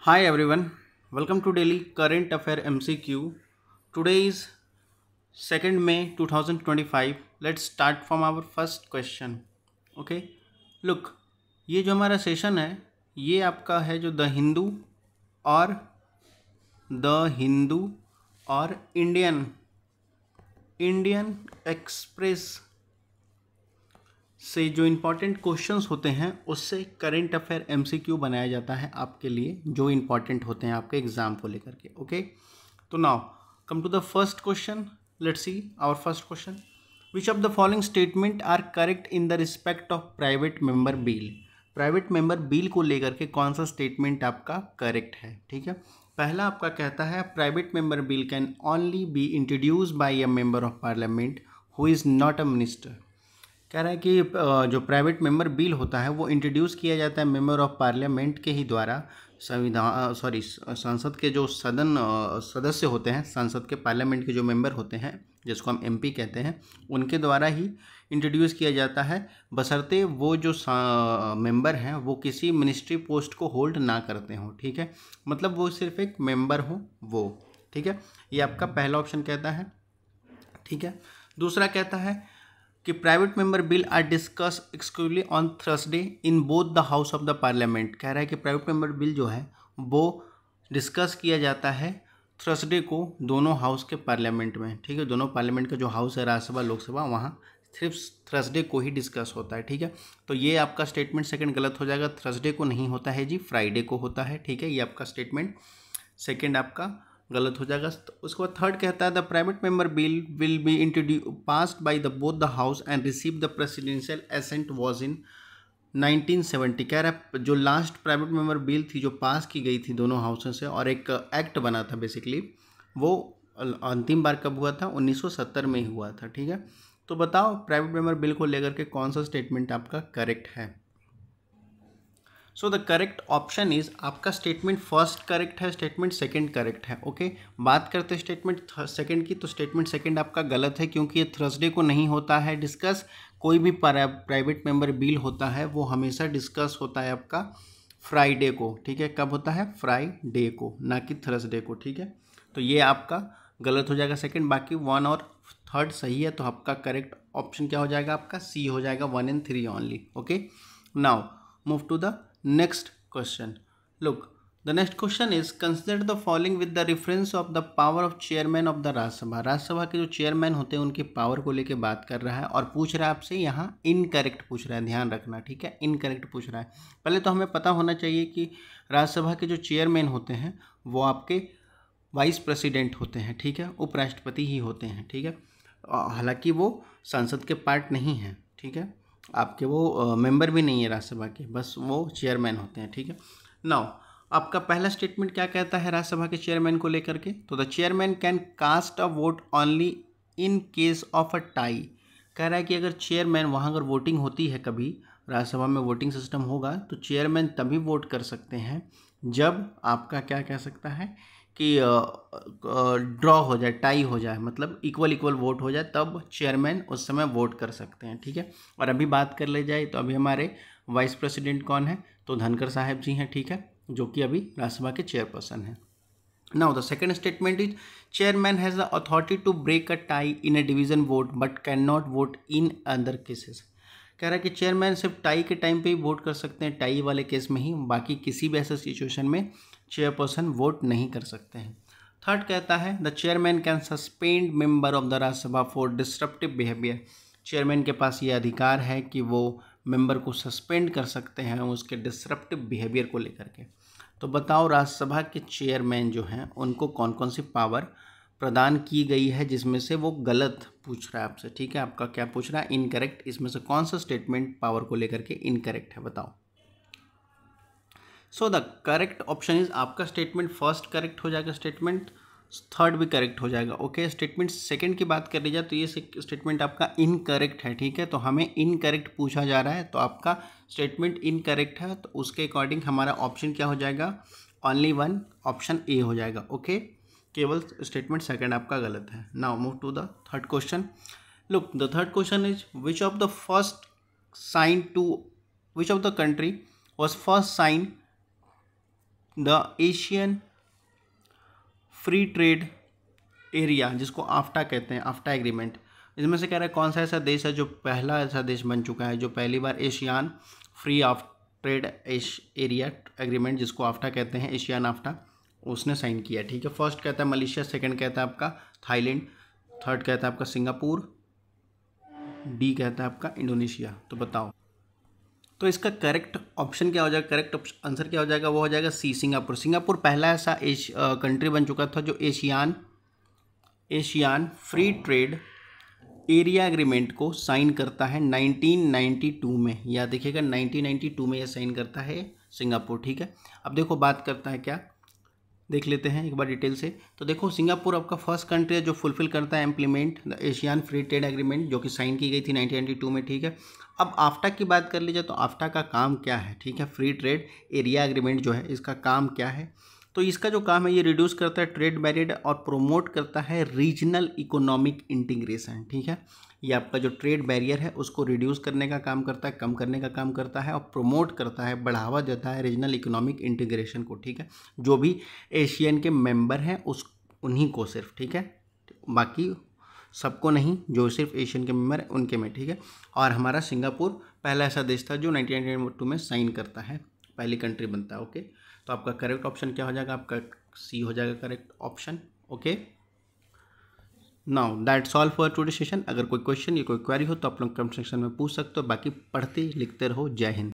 Hi everyone, welcome to Daily Current Affair MCQ. Today is 2nd May 2025. Let's start from our first question. Okay, look, ये जो हमारा session है ये आपका है जो और द हिंदू और इंडियन इंडियन एक्सप्रेस से जो इम्पॉर्टेंट क्वेश्चंस होते हैं उससे करंट अफेयर एमसीक्यू बनाया जाता है आपके लिए जो इम्पॉर्टेंट होते हैं आपके एग्जाम को लेकर के। ओके, तो now come to the first question. Let's see our first question. Which of the following statement are correct in the respect of private member bill. Private member bill को लेकर के कौन सा स्टेटमेंट आपका करेक्ट है। ठीक है, पहला आपका कहता है private member bill can only be introduce by a member of parliament who is not a minister. कह रहा है कि जो प्राइवेट मेंबर बिल होता है वो इंट्रोड्यूस किया जाता है मेंबर ऑफ पार्लियामेंट के ही द्वारा। संसद के जो सदस्य होते हैं, संसद के पार्लियामेंट के जो मेंबर होते हैं जिसको हम एमपी कहते हैं, उनके द्वारा ही इंट्रोड्यूस किया जाता है, बशर्ते वो जो मेंबर हैं वो किसी मिनिस्ट्री पोस्ट को होल्ड ना करते हों। ठीक है, मतलब वो सिर्फ एक मेंबर हो वो। ठीक है, ये आपका पहला ऑप्शन कहता है। ठीक है, दूसरा कहता है कि private member bill are discuss exclusively on Thursday in both the house of the parliament. कह रहा है कि प्राइवेट मेंबर बिल जो है वो डिस्कस किया जाता है थर्सडे को दोनों हाउस के पार्लियामेंट में। ठीक है, दोनों पार्लियामेंट का जो हाउस है, राज्यसभा लोकसभा, वहाँ सिर्फ थर्सडे को ही डिस्कस होता है। ठीक है, तो ये आपका स्टेटमेंट सेकंड गलत हो जाएगा। थर्सडे को नहीं होता है जी, फ्राइडे को होता है। ठीक है, ये आपका स्टेटमेंट सेकंड आपका गलत हो जाएगा। तो उसके बाद थर्ड कहता है the private member bill will be introduce passed by the both the house and receive the presidential assent was in 1970। कह रहा है जो लास्ट प्राइवेट मेंबर बिल थी जो पास की गई थी दोनों हाउसों से और एक एक्ट बना था बेसिकली, वो अंतिम बार कब हुआ था? 1970 में ही हुआ था। ठीक है, तो बताओ प्राइवेट मेंबर बिल को लेकर के कौन सा स्टेटमेंट आपका करेक्ट है। So the correct option is आपका स्टेटमेंट फर्स्ट करेक्ट है, स्टेटमेंट सेकंड करेक्ट है। ओके, बात करते हैं स्टेटमेंट सेकंड की, तो स्टेटमेंट सेकंड आपका गलत है क्योंकि ये थर्सडे को नहीं होता है डिस्कस। कोई भी प्राइवेट मेंबर बिल होता है वो हमेशा डिस्कस होता है आपका फ्राइडे को। ठीक है, कब होता है? फ्राइडे को, ना कि थर्सडे को। ठीक है, तो ये आपका गलत हो जाएगा सेकंड। बाकी वन और थर्ड सही है, तो आपका करेक्ट ऑप्शन क्या हो जाएगा? आपका सी हो जाएगा, 1 and 3 only. Okay, now move to the next question. Look, the next question is consider the following with the reference of the power of chairman of the Rajya Sabha. Rajya Sabha के जो चेयरमैन होते हैं उनके पावर को लेके बात कर रहा है और पूछ रहा है आपसे, यहाँ इनकरेक्ट पूछ रहा है, ध्यान रखना। ठीक है, इनकरेक्ट पूछ रहा है। पहले तो हमें पता होना चाहिए कि राज्यसभा के जो चेयरमैन होते हैं वो आपके वाइस प्रेसिडेंट होते हैं। ठीक है, उपराष्ट्रपति ही होते हैं। ठीक है, हालांकि वो संसद के पार्ट नहीं हैं। ठीक है, आपके वो मेंबर भी नहीं है राज्यसभा के, बस वो चेयरमैन होते हैं। ठीक है, नाउ आपका पहला स्टेटमेंट क्या कहता है राज्यसभा के चेयरमैन को लेकर के? तो the chairman can cast a vote only in case of a tie. कह रहा है कि अगर चेयरमैन वहाँ अगर वोटिंग होती है, कभी राज्यसभा में वोटिंग सिस्टम होगा, तो चेयरमैन तभी वोट कर सकते हैं जब आपका क्या कह सकता है कि ड्रॉ हो जाए, टाई हो जाए, मतलब इक्वल इक्वल वोट हो जाए, तब चेयरमैन उस समय वोट कर सकते हैं। ठीक है, और अभी बात कर ले जाए तो अभी हमारे वाइस प्रेसिडेंट कौन है? तो धनखड़ साहब जी हैं। ठीक है, जो कि अभी राज्यसभा के चेयरपर्सन हैं। Now the second statement is chairman has the authority to break a tie in a division vote but can not vote in other cases. कह रहा है कि चेयरमैन सिर्फ टाई के टाइम पे ही वोट कर सकते हैं, टाई वाले केस में ही, बाकी किसी भी ऐसे सिचुएशन में चेयरपर्सन वोट नहीं कर सकते हैं। थर्ड कहता है the chairman can suspend member of the Rajya Sabha for disruptive behaviour. Chairman के पास ये अधिकार है कि वो मेंबर को सस्पेंड कर सकते हैं उसके डिस्ट्रप्टिव बिहेवियर को लेकर के। तो बताओ राज्यसभा के चेयरमैन जो हैं उनको कौन कौन सी पावर प्रदान की गई है, जिसमें से वो गलत पूछ रहा है आपसे। ठीक है, आपका क्या पूछ रहा है? इनकरेक्ट। इसमें से कौन सा स्टेटमेंट पावर को लेकर के इनकरेक्ट है, बताओ। So the correct option is आपका स्टेटमेंट फर्स्ट करेक्ट हो जाएगा, स्टेटमेंट थर्ड भी करेक्ट हो जाएगा। ओके, स्टेटमेंट सेकंड की बात कर ली जाए तो ये स्टेटमेंट आपका इनकरेक्ट है। ठीक है, तो हमें इनकरेक्ट पूछा जा रहा है, तो आपका स्टेटमेंट इनकरेक्ट है, तो उसके अकॉर्डिंग हमारा ऑप्शन क्या हो जाएगा? ओनली वन, ऑप्शन ए हो जाएगा। ओके, केवल स्टेटमेंट सेकंड आपका गलत है। Now move to the third question. Look, the third question is which of the first sign to which of the country was first sign the Asian free trade area, जिसको AFTA कहते हैं, आफ्टा agreement, इसमें से कह रहा है कौन सा ऐसा देश है जो पहला ऐसा देश बन चुका है जो पहली बार ASEAN free of trade area agreement, जिसको आफ्टा कहते हैं, एशियान आफ्टा, उसने साइन किया। ठीक है, फर्स्ट कहता है मलेशिया, सेकंड कहता है आपका थाईलैंड, थर्ड कहता है आपका सिंगापुर, डी कहता है आपका इंडोनेशिया। तो बताओ, तो इसका करेक्ट ऑप्शन क्या हो जाएगा, करेक्ट आंसर क्या हो जाएगा, वो हो जाएगा सी, सिंगापुर। सिंगापुर पहला ऐसा कंट्री बन चुका था जो ASEAN free trade area agreement को साइन करता है 1992 में। याद देखिएगा 1992 में यह साइन करता है सिंगापुर। ठीक है, अब देखो बात करता है क्या, देख लेते हैं एक बार डिटेल से। तो देखो सिंगापुर आपका फर्स्ट कंट्री है जो फुलफिल करता है implement the ASEAN free trade agreement, जो कि साइन की गई थी 1992 में। ठीक है, अब आफ्टा की बात कर लीजिए तो आफ्टा का काम क्या है। ठीक है, फ्री ट्रेड एरिया एग्रीमेंट जो है इसका काम क्या है, तो इसका जो काम है ये रिड्यूस करता है ट्रेड बैरियर और प्रोमोट करता है रीजनल इकोनॉमिक इंटीग्रेशन। ठीक है, ये आपका जो ट्रेड बैरियर है उसको रिड्यूस करने का काम करता है, कम करने का काम करता है और प्रोमोट करता है, बढ़ावा देता है रीजनल इकोनॉमिक इंटीग्रेशन को। ठीक है, जो भी एशियन के मेंबर हैं उस उन्हीं को सिर्फ, ठीक है, बाकी सबको नहीं, जो सिर्फ एशियन के मेंबर हैं उनके में। ठीक है, और हमारा सिंगापुर पहला ऐसा देश था जो 1992 में साइन करता है, पहली कंट्री बनता है। ओके, तो आपका करेक्ट ऑप्शन क्या हो जाएगा, आपका सी हो जाएगा correct option. Okay, now that's all for today session. अगर कोई क्वेश्चन या कोई क्वेरी हो तो आप लोग कमेंट सेक्शन में पूछ सकते हो, बाकी पढ़ते लिखते रहो। जय हिंद।